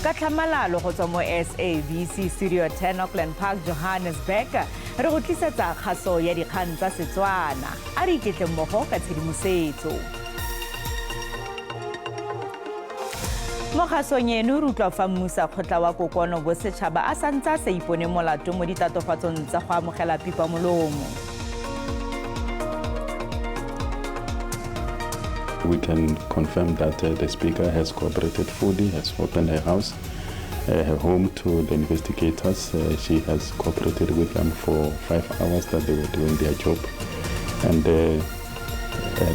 ka tlhamalalo go tswa mo SABC Studio 10 Auckland Park, Johannesburg. Re go tlisetsa kgaso ya dikgang tsa Setswana. A re iketle mmogo ka tshedimosetso. Mo kgasong eno re utlwa fa mmusa kgotla wa kokoano bosetšhaba a santse sa ipone molato mo ditatofatsong tsa go amogela pipa molomo. We can confirm that the Speaker has cooperated fully, has opened her house, her home to the investigators. She has cooperated with them for 5 hours that they were doing their job. And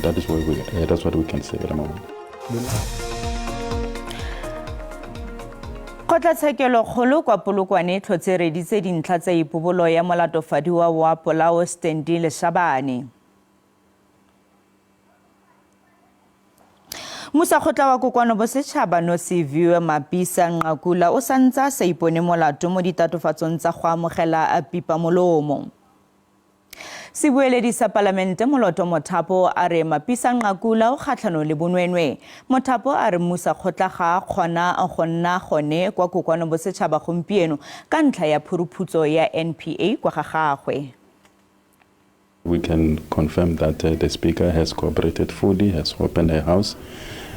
that's what we can say at the moment. Kgotlatshekelo kgolo kwa Polokwane tlhotse reditse dintlha tsa ipobolo ya molatofadiwa wa Polao Stendi Leshabane. Musa kgotla wa kokoano bosetšhaba no Siviwe Mapisa Nqakula o santse sa ipone molato mo ditatofatsong tsa go amogela pipa molomo. Sebueledi sa Palamente Moloto Mothapo a re Mapisa Nqakula o kgatlhano le bonwenwe. Mothapo a re Musa kgotla ga kgona go nna gone kwa kokoano bosetšhaba gompieno ka ntlha ya phuruputso ya NPA kwa ga gagwe. We can confirm that the Speaker has cooperated fully, has opened her house,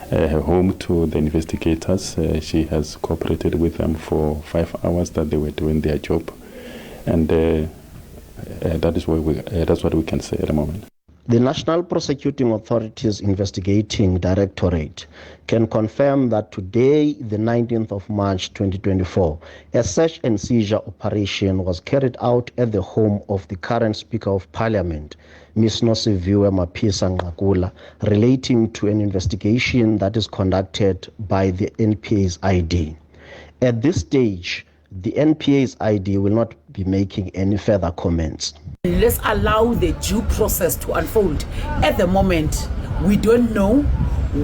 her home to the investigators. She has cooperated with them for 5 hours that they were doing their job. And that's what we can say at the moment. The National Prosecuting Authority's Investigating Directorate can confirm that today, the 19th of March 2024, a search and seizure operation was carried out at the home of the current Speaker of Parliament, Ms. Nosiviwe Mapisa Nqakula, relating to an investigation that is conducted by the NPA's ID. At this stage, the NPA's ID will not be making any further comments. Let's allow the due process to unfold. At the moment, we don't know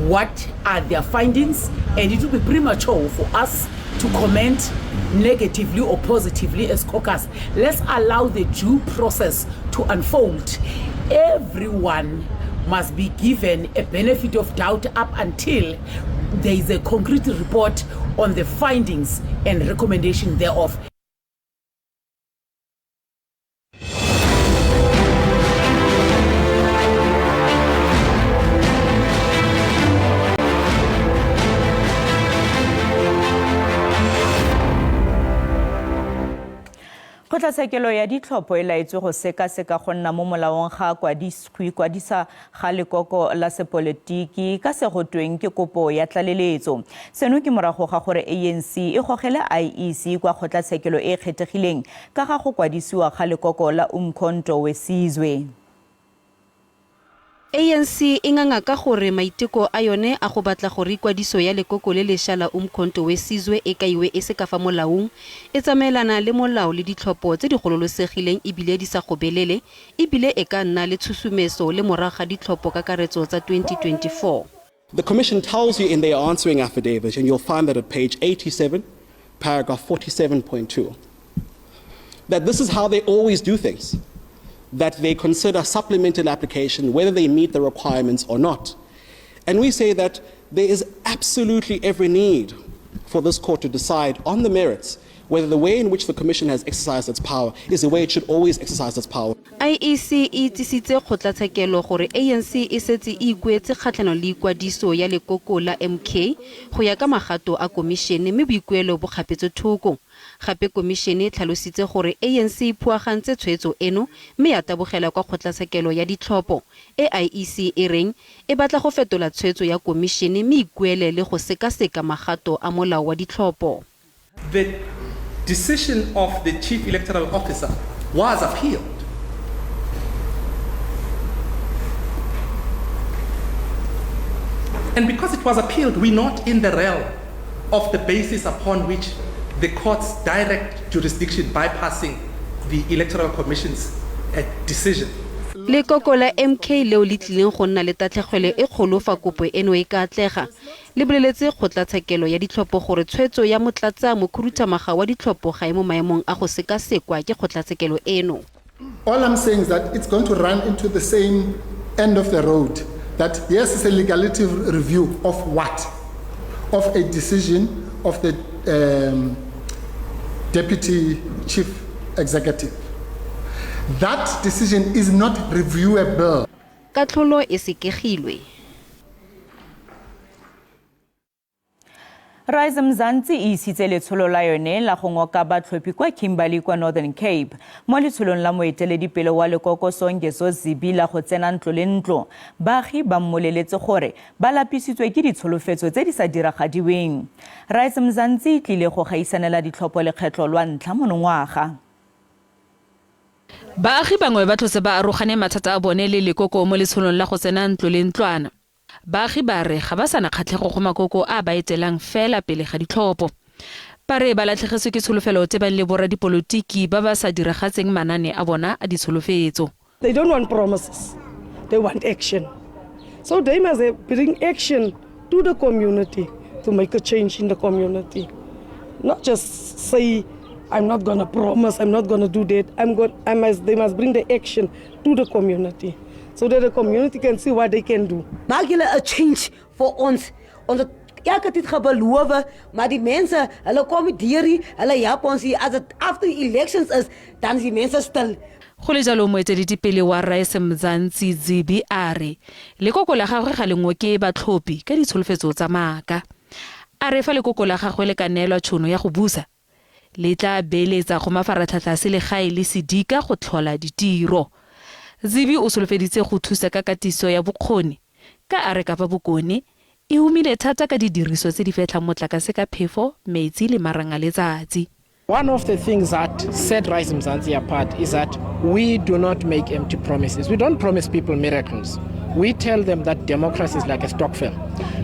what are their findings, and it will be premature for us to comment negatively or positively as caucus. Let's allow the due process to unfold. Everyone must be given a benefit of doubt up until there is a concrete report on the findings and recommendation thereof. Kgotlatshekelo ya ditlhopho e laetswe go seka-seka go nna mo molaong ga kwadisa ga lekoko la sepolotiki ka se go tweng ke kopo ya tlaleletso. Seno ke morago ga gore ANC e gogele IEC kwa kgotlatshekelo e kgethegileng ka ga go kwadisiwa ga lekoko la Umkhonto weSizwe. ANC e nganga ka gore maiteko a yone a go batla gore kwadiso ya lekoko le lešha la Umkhonto weSizwe e kaiwe e se ka fa molaong e tsamaelana le molao le ditlhopho tse di gololosegileng ebile di sa gobelele ebile e ka nna le tshusumetso le moraga ditlhopho ka karetso tsa 2024. The Commission tells you in their answering affidavit, and you'll find that at page 87, paragraph 47.2, that this is how they always do things. That they consider supplemental application, whether they meet the requirements or not. And we say that there is absolutely every need for this court to decide on the merits whether the way in which the Commission has exercised its power is the way it should always exercise its power. IEC e tsisitse kgotlatshekelo gore ANC e setse e ikuetse kgatlhano le ikwadiso ya lekoko la MK go ya ka magato a komišene mme boikuelo bo kgapetse thoko. Gape komišene e tlhalositse gore ANC e phuagantse tshwetso eno mme ya tabogela kwa kgotlatshekelo ya ditlhopho e IEC e reng e batla go fetola tshwetso ya komišene mme ikuele le go sekaseka magato a molao wa ditlhopho. The decision of the Chief Electoral Officer was appealed. And because it was appealed, we're not in the realm of the basis upon which the court's direct jurisdiction bypassing the Electoral Commission's decision. Lekoko la MK leo le tlileng go nna le tatlhegelo e kgolo fa kopo eno e ka atlega. Le boleletse kgotlatshekelo ya ditlhopho gore tshwetso ya motlatsa mokhuduthamaga wa ditlhopho ga e mo maemong a go sekasekwa ke kgotlatshekelo eno. All I'm saying is that it's going to run into the same end of the road. That yes, it's a legality review of what? Of a decision of the deputy chief executive. That decision is not reviewable. Katlholo e sekegilwe. Rise Mzansi e isitse letsholo la yone la go ngoka batlhophi kwa Kimberley kwa Northern Cape mo letsholong la moeteledipele wa lekoko Songezo Zibi la go tsena ntlo le ntlo. Baagi ba mmoleletse gore ba lapisitswe ke ditsholofetso tse di sa diragadiweng. Rise Mzansi tlile go gaisanela ditlhopho lekgetlo lwa ntlha monongwaga. Baagi bangwe ba tlhotse ba arogane mathata a bone le lekoko mo letsholong la go tsena ntlo le ntlwana. Baagi ba re ga ba sana kgatlhego go makoko a ba etelang fela pele ga ditlhopho. Ba re ba latlhegetswe ke tsholofelo tse bang le borra dipolotiki ba ba sa diragatseng manane a bona a ditsholofetso. They don't want promises, they want action. So they must bring action to the community to make a change in the community. Not just say, I'm not going to promise, I'm not going to do that. They must bring the action to the community so that the community can see what they can do. Maak julle 'n change vir ons. Ons elke tyd gebeloof, maar die mense, hulle kom deur hier, hulle help ons hier. As it after elections is, dan is die mense stil. Go le jalo moeteledipele wa Rise Mzansi Zibi a re lekoko la gagwe ga lengwe ke batlhophi ka ditsholofetso tsa maaka. A re fa lekoko la gagwe le ka neelwa tšhono ya go busa le tla beeletsa go mafaratlhatlha se legae le sedika go tlhola ditiro. Zibi o solofeditse go thusa ka katiso ya bokgoni ka a re Kapa Bokone e humile thata ka didiriso tse di fetlang motlakase ka phefo, metsi le marang a letsatsi. One of the things that set Rise Mzansi apart is that we do not make empty promises. We don't promise people miracles. We tell them that democracy is like a stokvel.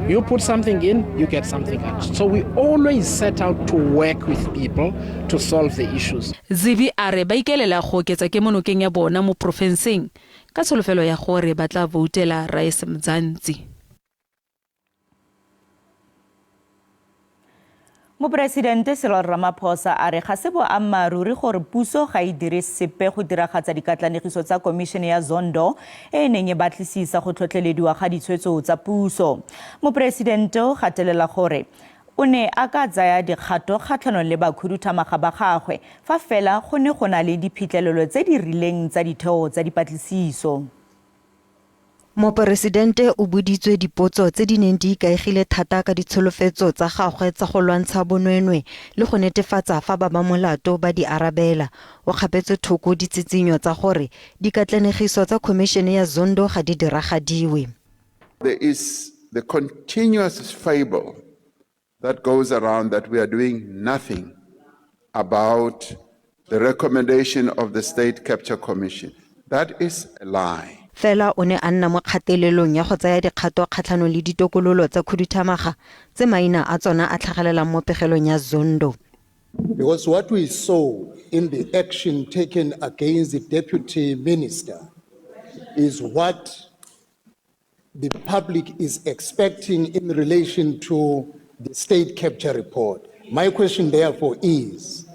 You put something in, you get something out. So we always set out to work with people to solve the issues. Zibi a re ba ikelela go oketsa kemonokeng ya bona mo profenseng ka tsholofelo ya gore ba tla voutela Rise Mzansi. Mopresidente Cyril Ramaphosa a re ga se boammaruri gore puso ga e dire sepe go diragatsa dikatlanegiso tsa Komishene ya Zondo e neng e batlisisa go tlhotlhelediwa ga ditshwetso tsa puso. Mopresidente o gatelela gore o ne a ka tsaya dikgato kgatlhanong le bakhuduthamaga ba gagwe fa fela go ne go na le diphitlhelelo tse di rileng tsa ditheo tsa dipatlisiso. Mopresidente o boditswe dipotso tse di neng di ikaegile thata ka ditsholofetso tsa gagwe tsa go lwantsha bonwenwe le go netefatsa fa ba molato ba di arabela. O gapetse thoko ditsitsinyo tsa gore dikatlanegiso tsa Komishene ya Zondo ga di diragadiwe. There is the continuous fable that goes around that we are doing nothing about the recommendation of the State Capture Commission. That is a lie. Fela o ne a nna mo kgatelelong ya go tsaya dikgato kgatlhanong le ditokololo tsa khuduthamaga tse maina a tsona a tlhagelelang mo pegelong ya Zondo. Because what we saw in the action taken against the deputy minister is what the public is expecting in relation to the state capture report. My question therefore is,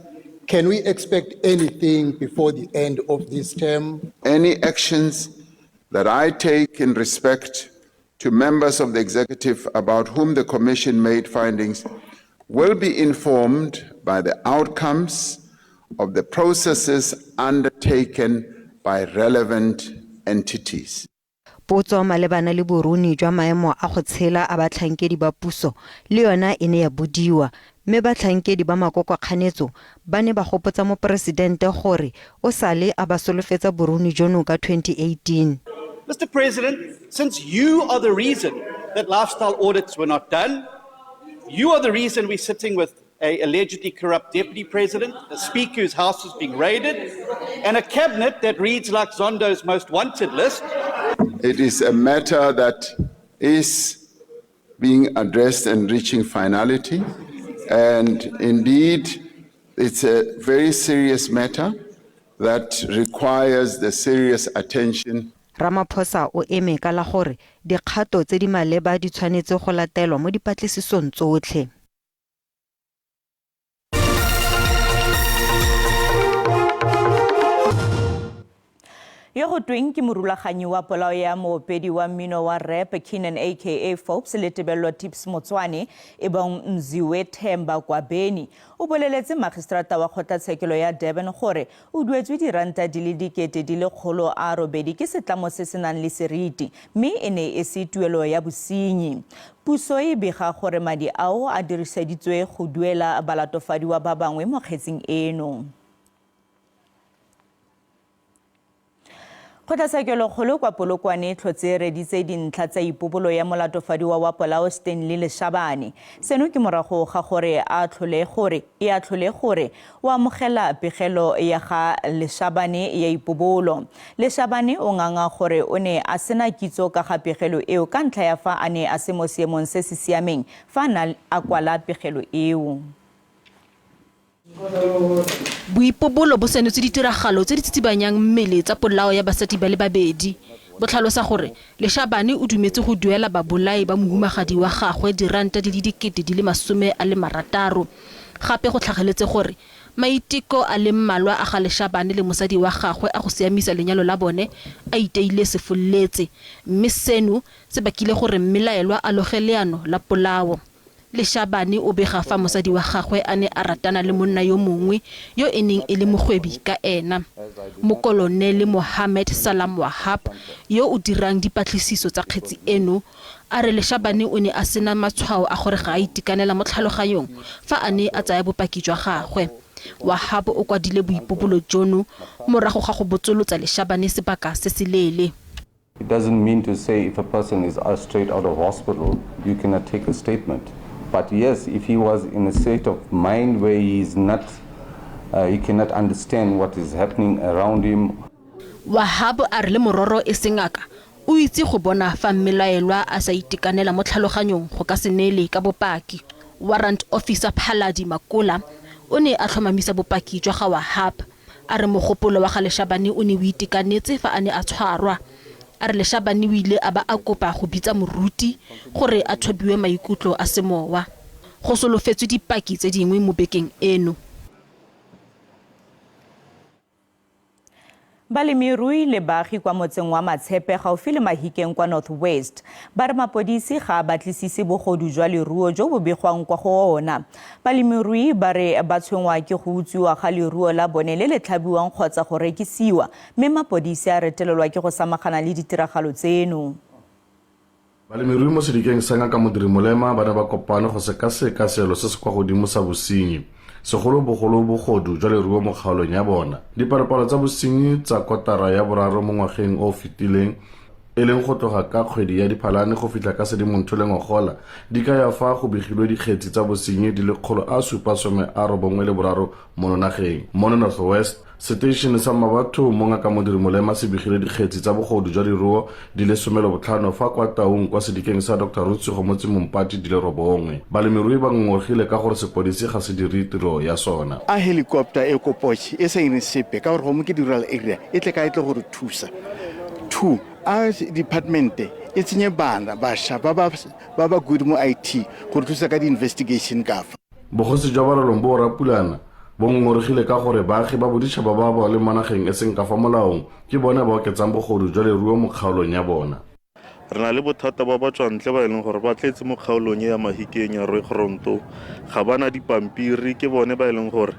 can we expect anything before the end of this term? Any actions that I take in respect to members of the executive about whom the commission made findings will be informed by the outcomes of the processes undertaken by relevant entities. Potso malebana le boruni jwa maemo a go tshela a batlhankedi ba puso le yona e ne ya bodiwa mme batlhankedi ba makokokganetso ba ne ba gopotsa mo presidente gore o sale a ba solofetsa boruni jono ka 2018. Mr. President, since you are the reason that lifestyle audits were not done, you are the reason we're sitting with an allegedly corrupt deputy president, a speaker whose house is being raided, and a cabinet that reads like Zondo's most wanted list. It is a matter that is being addressed and reaching finality, and indeed it's a very serious matter that requires the serious attention. Ramaphosa o eme ka la gore dikgato tse di maleba di tshwanetse go latelwa mo dipatlisisong tsotlhe. yo go tweng ke morulaganyi wa polao ya moopedi wa mmino wa rap Kenan aka Forbes le tebello Tips Motswane e bang Mziwe Themba kwa Beni o boleletse magistrata wa kgotlatshekelo ya Durban gore o duetswe diranta di le dikete di le 180 ke setlamo se senang le seriti mme ene e se tuelo ya bosenyi. Puso e bega gore madi ao a diriseditswe go duela balatofadiwa ba bangwe mo kgetseng eno. Kgotlatshekelo kgolo kwa Polokwane tlhotse reditse dintlha tsa ipopolo ya molatofadiwa wa polao Stanley Leshabane. Seno ke morago ga gore a tlhole gore o amogela pegelo ya ga Leshabane ya ipopolo. Leshabane o nganga gore o ne a sena kitso ka ga pegelo eo ka ntlha ya fa a ne a se mo seemong se se siameng fa a kwala pegelo eo. Boipobolo bo senetse ditiragalo tse di tsitsibanyang mmele tsa polao ya basadi ba le babedi. Bo tlhalosa gore Leshabane o dumetse go duela babolai ba mohumagadi wa gagwe diranta di le dikete di le 60. Gape go tlhageletse gore maiteko a le mmalwa a ga Leshabane le mosadi wa gagwe a go siamisa lenyalo la bone a iteile sefoletse, mme seno se bakile gore mmelaelwa a loge leano la polao. Leshabane o bega fa mosadi wa gagwe a ne a ratana le monna yo mongwe yo eneng e le mogwebi ka ena. Mokolonele Mohammed Salam Wahab yo o dirang dipatlisiso tsa kgetsi eno a re Leshabane o ne a sena matshwao a gore ga a itekanela mo tlhaloganyong fa a ne a tsaya bopaki jwa gagwe. Wahab o kwadile boipobolo jono morago ga go botsolotsa Leshabane sebaka se se leele. It doesn't mean to say if a person is straight out of hospital, you cannot take a statement. But yes, if he was in a state of mind where he is not, he cannot understand what is happening around him. Wahab a re le mororo e sengaka o itse go bona fa mmelaelwa a sa itekanela mo tlhaloganyong go ka senele ka bopaki. Warrant Officer Phaladi Makola o ne a tlhomamisa bopaki jwa ga Wahab a re mogopolo wa ga Leshabane o ne o itekanetse fa a ne a tshwarwa. A re Leshabane o ile a ba a kopa go bitsa moruti gore a thobiwe maikutlo a semowa. Go solofetswe dipaki tse dingwe mo bekeng eno. Balemirui le baagi kwa motseng wa Matshepe gaufi le Mahikeng kwa Northwest ba re mapodisi ga a batlisise bogodu jwa leruo jo bo begwang kwa go ona. Balemirui ba re ba tshwengwa ke go utswiwa ga leruo la bone le le tlhabiwang kgotsa go rekisiwa mme mapodisi a retelelwa ke go samagana le ditiragalo tseno. Balemirui mo sedikeng sa Ngaka Modirimolema ba ne ba kopane go sekaseka seelo se se kwa godimo sa bosenyi segolobogolo bogodu jwa leruo mo kgaolong ya bona. Dipalopalo tsa bosenyi tsa kotara ya boraro mo ngwageng o fetileng e leng go tloga ka kgwedi ya Diphalane go fitlha ka Sedimonthole ngogola di ka ya fa go begilwe dikgetsi tsa bosenyi di le 793 mo nageng. Mo Northwest, Station sa Mabatho mo Ngaka Modirimolema se begile dikgetsi tsa bogodu jwa leruo di le 15 fa kwa Taung kwa sedikeng sa Dr. Rutsi go motse Mompati di le 9. Balemirui ba ngongogile ka gore sepodisi ga se dire tiro ya sona. A helicopter e kopoche e sa ine sepe ka gore go mo ke di rural area e tle ka itle gore thusa. 2 a department e tsenye bana basha ba ba good mo IT gore thusa ka di investigation ka fa. Bogosi jwa Barolong bo rapulana bo ngongorogile ka gore baagi ba boditšhaba ba ba le manageng e seng ka fa molaong ke bona ba oketsang bogodu jwa leruo mo kgaolong ya bona. Re na le bothata ba batswantle ba eleng gore ba tletse mo kgaolong ya Mahikeng ya Rooigrond ga bana dipampiri ke bone ba eleng gore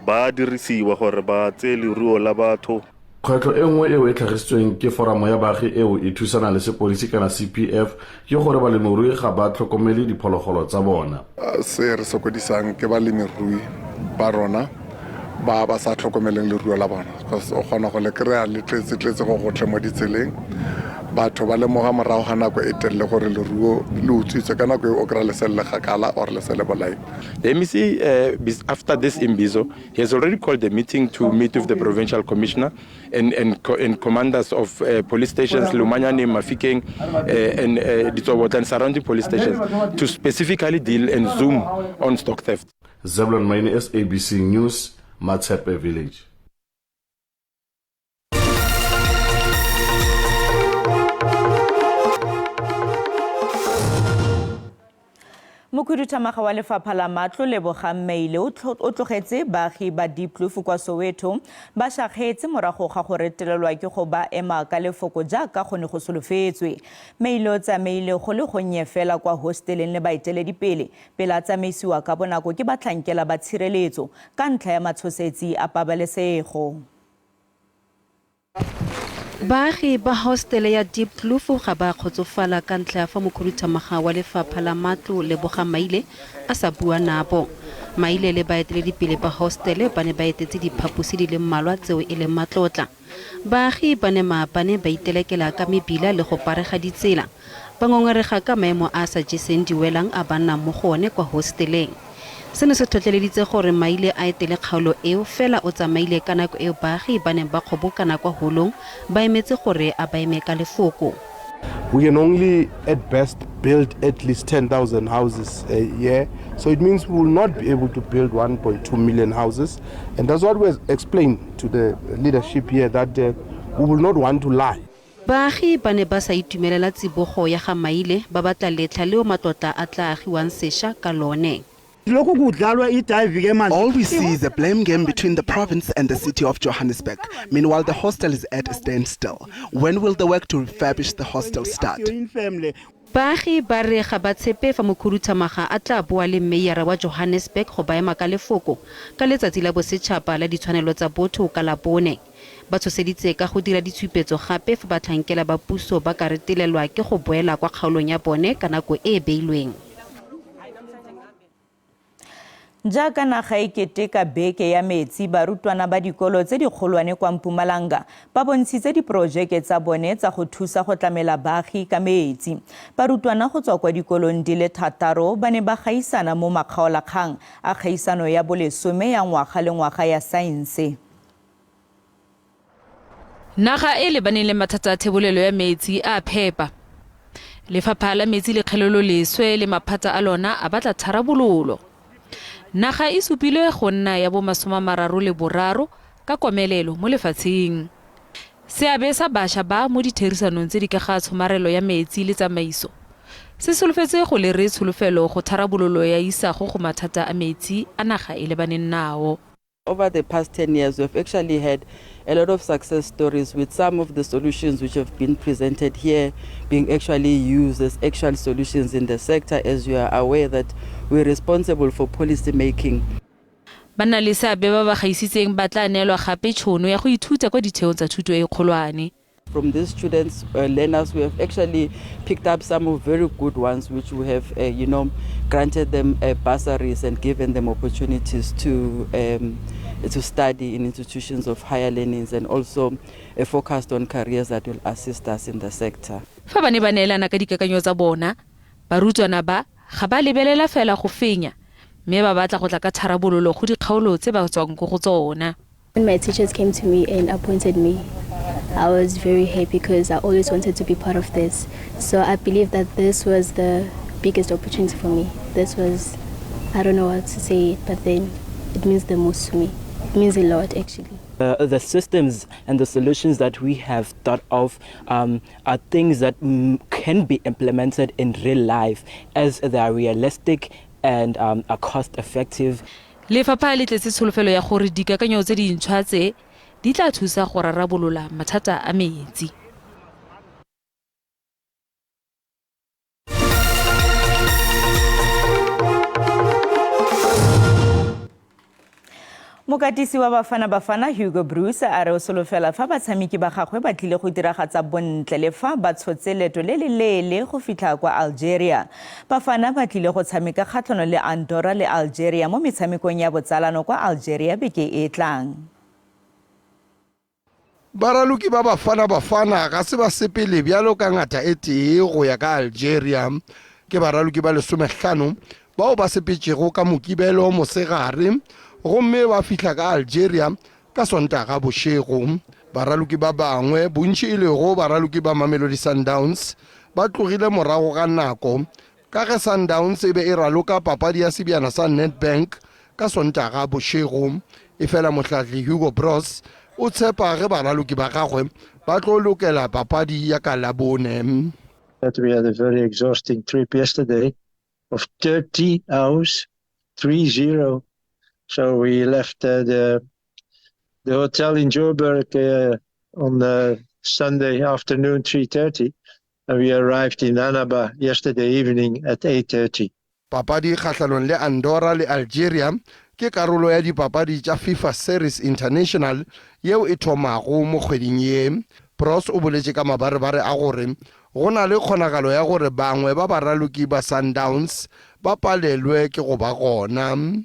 ba dirisiwa gore ba tse leruo la batho. Kgwetlho e nngwe eo e tlhagisitsweng ke foramo ya baagi eo e thusana le sepodisi kana CPF ke gore balemirui ga ba tlhokomele diphologolo tsa bona. Se re sokodisang ke balemirui ba rona ba sa tlhokomeleng leruo la bona. O kgona go le kry-a le tletse go gotlhe mo ditseleng. Batho ba lemoga morago ga nako e telele gore leruo le utswitswe ka nako e o kry-a lesele le gakala or lesele bolai. The MEC, after this imbizo, he has already called a meeting to meet with the provincial commissioner and commanders of police stations, Lumanyane, Mafikeng, and Ditaba and surrounding police stations to specifically deal and zoom on stock theft. Zebulon Maine, SABC News, Matshepe Village. Mokhuduthamaga wa Lefapha la Matlo Lebogang Meile o tlogetse baagi ba Diepkloof kwa Soweto ba shagetse morago ga go retelelwa ke go ba ema ka lefoko jaaka go ne go solofetswe. Meile o tsamaile go le gonnye fela kwa hosteleng le baeteledipele pele a tsamaisiwa ka bonako ke batlhankela ba tshireletso ka ntlha ya matshosetsi a pabalesego. Baagi ba hostele ya Diepkloof ga ba kgotsofala ka ntlha ya fa mokhuduthamaga wa Lefapha la Matlo Lebogang Meile a sa bua nabo. Meile le baeteledipele ba hostele ba ne ba etetse diphaposi di le mmalwa tseo e leng matlotla. Baagi ba ne maapane ba itelekela ka mebila le go parega ditsela. Ba ngongorega ka maemo a sa jeseng diwelang a ba nnang mo go one kwa hosteleng. Seno se tlhotlheleditse gore Meile a etele kgaolo eo fela o tsamaile ka nako eo baagi ba ne ba kgobokana kwa holong ba emetse gore a ba eme ka lefoko. We can only at best build at least 10,000 houses a year, so it means we will not be able to build 1.2 million houses, and that's what we explained to the leadership here, that we will not want to lie. Baagi ba ne ba sa itumelela tsibogo ya ga Meile ba batla letlha leo matlotla a tla agiwang sešwa ka lone. All we see is a blame game between the province and the city of Johannesburg. Meanwhile, the hostel is at a standstill. When will the work to refurbish the hostel start? Baagi ba re ga ba tshepe fa mokhuduthamaga a tla bua le meyara wa Johannesburg go ba ema ka lefoko ka letsatsi la bosetšhaba la ditshwanelo tsa botho ka Labone. Ba tshoseditse ka go dira ditshupetso gape fa batlhankela ba puso ba ka retelelwa ke go boela kwa kgaolong ya bone ka nako e beilweng. Jaaka naga e keteka beke ya metsi barutwana ba dikolo tse dikgolwane kwa Mpumalanga ba bontshitse diporojeke tsa bone tsa go thusa go tlamela baagi ka metsi. Barutwana go tswa kwa dikolong di le 6 ba ne ba gaisana mo makgaolakgang a kgaisano ya bolesome ya ngwaga le ngwaga ya saense. Naga e lebaneng le mathata a thebolelo ya metsi a phepa. Lefapha la metsi le kgelelo leswe le maphata a lona a batla tharabololo. Naga e supilwe go nna ya bo 33 ka komelelo mo lefatsheng. Seabe sa bašwa ba mo ditherisanong tse di ka ga tshomarelo ya metsi le tsamaiso se solofetse go le re tsholofelo go tharabololo ya isago go mathata a metsi a naga e lebaneng nao. Over the past 10 years, we've actually had a lot of success stories with some of the solutions which have been presented here being actually used as actual solutions in the sector, as you are aware that we're responsible for policy making. Bana le seabe ba ba gaisitseng ba tla neelwa gape tšhono ya go ithuta kwa ditheong tsa thuto e kgolwane. From these students, learners, we have actually picked up some of very good ones which we have, granted them bursaries and given them opportunities to study in institutions of higher learnings, and also focused on careers that will assist us in the sector. Fa ba ne ba neelana ka dikakanyo tsa bona, barutwana ba ga ba lebelela fela go fenya, mme ba batla go tla ka tharabololo go dikgaolo tse ba tswang go tsona. When my teachers came to me and appointed me, I was very happy because I always wanted to be part of this. So I believe that this was the biggest opportunity for me. This was, I don't know how to say it, but then it means the most to me. It means a lot, actually. The systems and the solutions that we have thought of are things that can be implemented in real life, as they are realistic and are cost effective. Lefapha le tletse tsholofelo ya gore dikakanyo tse dintšhwa tse di tla thusa go rarabolola mathata a metsi. Mokatisi wa Bafana Hugo Bruce a re o solofela fa batshameki ba gagwe ba tlile go diragatsa bontle le fa ba tshotse leto le le leele go fitlha kwa Algeria. Bafana ba tlile go tshameka kgatlhanong le Andorra le Algeria mo metshamekong ya botsalano kwa Algeria beke e tlang. Baraloki ba Bafana ga se ba sepele bjalo ka ngata e tee go ya ka Algeria ke baraloki ba 15 bao ba sepetšego ka mokibelo mosegare gomme ba fihla ka Algeria ka Sontaga bošego. Baraloki ba bangwe bontši e lego baraloki ba Mamelodi Sundowns ba tlogile morago ga nako ka ge Sundowns e be e raloka papadi ya sebjana sa Nedbank ka Sontaga bošego. E fela mohlahli Hugo Bruce o tshepa ge baraloki ba gagwe ba tlo lokela papadi ya ka Labone. We had a very exhausting trip yesterday. of 30 hours, 30. So we left the hotel in Joburg on Sunday afternoon, 3:30, and we arrived in Annaba yesterday evening at 8:30. Papadi kgahlanong le Andorra le Algeria ke karolo ya dipapadi tša FIFA Series International yeo e thomago mo kgweding ye. Pros o boletše ka mabarebare a gore go na le kgonagalo ya gore bangwe ba baraloki ba Sundowns ba palelwe ke go ba gona.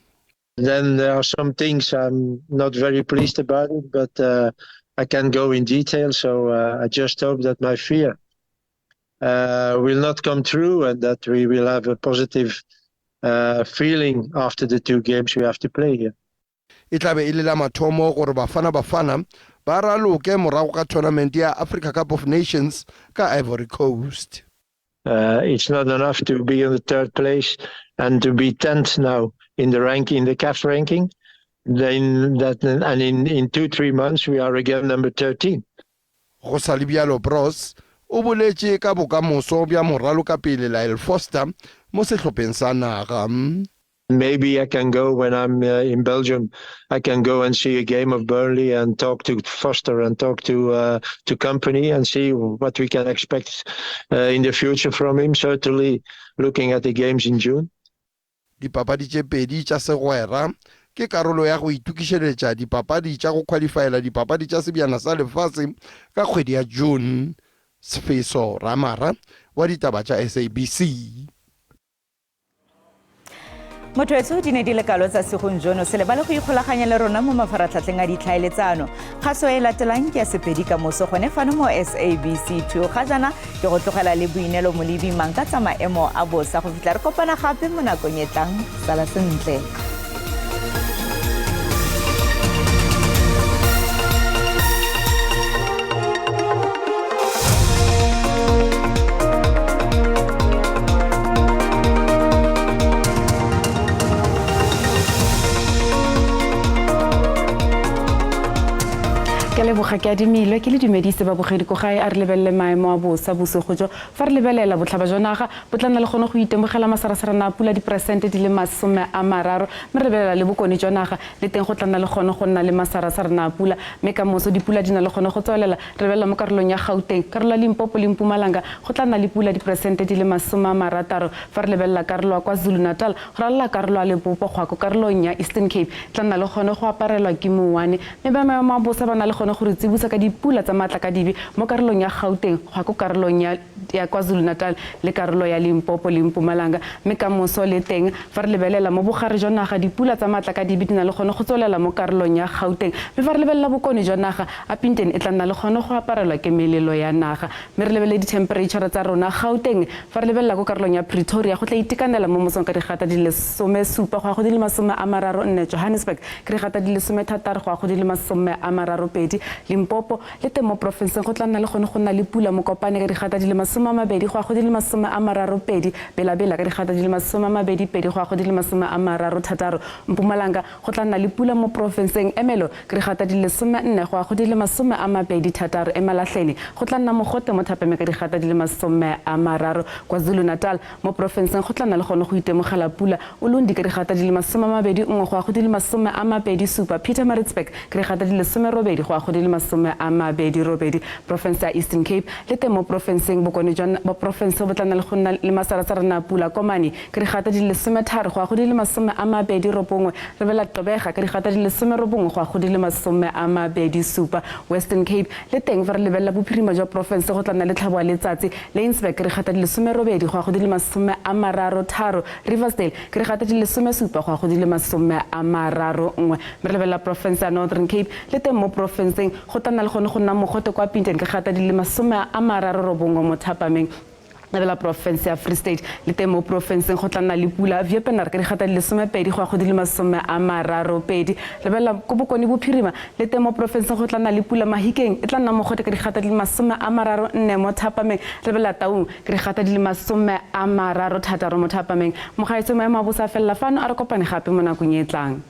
Then there are some things I'm not very pleased about it, but I can't go in detail, so I just hope that my fear will not come true and that we will have a positive feeling after the 2 games we have to play here. E tla be e le la mathomo gore Bafana ba raloke morago ka tournament ya Africa Cup of Nations ka Ivory Coast. It's not enough to be on the 3rd place and to be 10th now in the ranking, the CAF ranking. Then that, and in 2-3 months we are again number 13. Go sa le bjalo Bros o boletše ka bokamoso bja moralo ka pele la El Foster mo sehlopeng sa naga. Maybe I can go when I'm in Belgium. I can go and see a game of Burnley and talk to Foster and talk to Company and see what we can expect in the future from him. Certainly looking at the games in June. Dipapadi tše pedi tša segwera ke karolo ya go itukišeletša dipapadi tša go qualifyela dipapadi tša sebjana sa lefase ka kgwedi ya June. Sefeso Ramara wa ditaba tša SABC. Motho di ne di le kalo tsa segonjono se le ba le go ikgolaganya le rona mo mafaratlhatlheng a ditlhaeletsano. Kgaso e latelang ke ya sepedi ka moso gone fano mo SABC 2 ga jana ke go tlogela le boinelo mo lebimang ka tsa maemo a bosa go fitla re kopana gape mo nakong e tlang. Sala sentle. Ke leboga ke adimilwe ke le dumedise ba bogedi ko gae a re lebelele maemo a bosa bosigo jo fa re lebelela botlhaba jwa naga bo tla nna le gone go itemogela masarasarana a pula diperesente di le 30 mme re lebelela le bokone jwa naga le teng go tla nna le gone go nna le masarasarana a pula mme ka moso dipula di na le gone go tswelela re lebelela mo karolong ya Gauteng karolo ya Limpopo le Mpumalanga go tla nna le pula diperesente di le 60 fa re lebelela karolo ya KwaZulu Natal go ralala karolo ya Limpopo go ya ko karolong ya Eastern Cape tla nna le gone go aparelwa ke mowane mme ba maemo a bosa ba na le gone go re tsibusa ka dipula tsa matla ka dibe mo karolong ya Gauteng go ya ko karolong ya KwaZulu Natal le karolo ya Limpopo le Mpumalanga mme ka moso le teng fa re lebelela mo bogare jwa naga dipula tsa matla ka dibe di na le gone go tswelela mo karolong ya Gauteng mme fa re lebelela bokone jwa naga a Pinteni e tla nna le gone go aparelwa ke melelo ya naga mme re lebelele di-temperature tsa rona Gauteng fa re lebelela ko karolong ya Pretoria go tla itekanela mo mosong ka digata di le 17 go ya go di le 34 Johannesburg ke digata di le 16 go ya go di le 32 Limpopo le teng mo provinceng go tla nna le gone go nna le pula mo Kopane ka digata di le 20 go ya go di le 32 Belabela ka digata di le 22 go ya go di le 33 Mpumalanga go tla nna le pula mo provinceng Emelo ka digata di le 14 go ya go di le 23 Emalahleni go tla nna mogote mo Thapeme ka digata di le 30 KwaZulu Natal mo provinceng go tla nna le gone go itemogela pula Ulundi ka digata di le 21 go ya go di le 27 Pietermaritzburg ka digata di le 18 go ya go di le 28 province ya Eastern Cape le teng mo provinceng bokone jwa bo province bo tla nna le go nna le masarasarana pula Komani ka digata di le 13 go ya go di le 29 re bela Tobega ka digata di le 19 go ya go di le 27 Western Cape le teng fa re lebella bophirima jwa province go tla nna le tlhabo ya letsatsi Laingsburg ka digata di le 18 go ya go di le 33 Riversdale ka digata di le 17 go ya go di le 31 re lebella province ya Northern Cape le teng mo provinceng go tla nna le gone go nna mogote kwa Pinteni ka gata di le 39 mo Thapameng la province ya Free State le teng mo provinceng go tla nna le pula Viepenar ka digata di le 12 go ya go di le 32 le bela go bokone bophirima le teng mo provinceng go tla nna le pula Mahikeng e tla nna mogote ka digata di le 34 mo Thapameng le bela Taung ka digata di le 36 mo Thapameng mo gaetse maemo a bosa fela fano a re kopane gape mo nakong e tlang.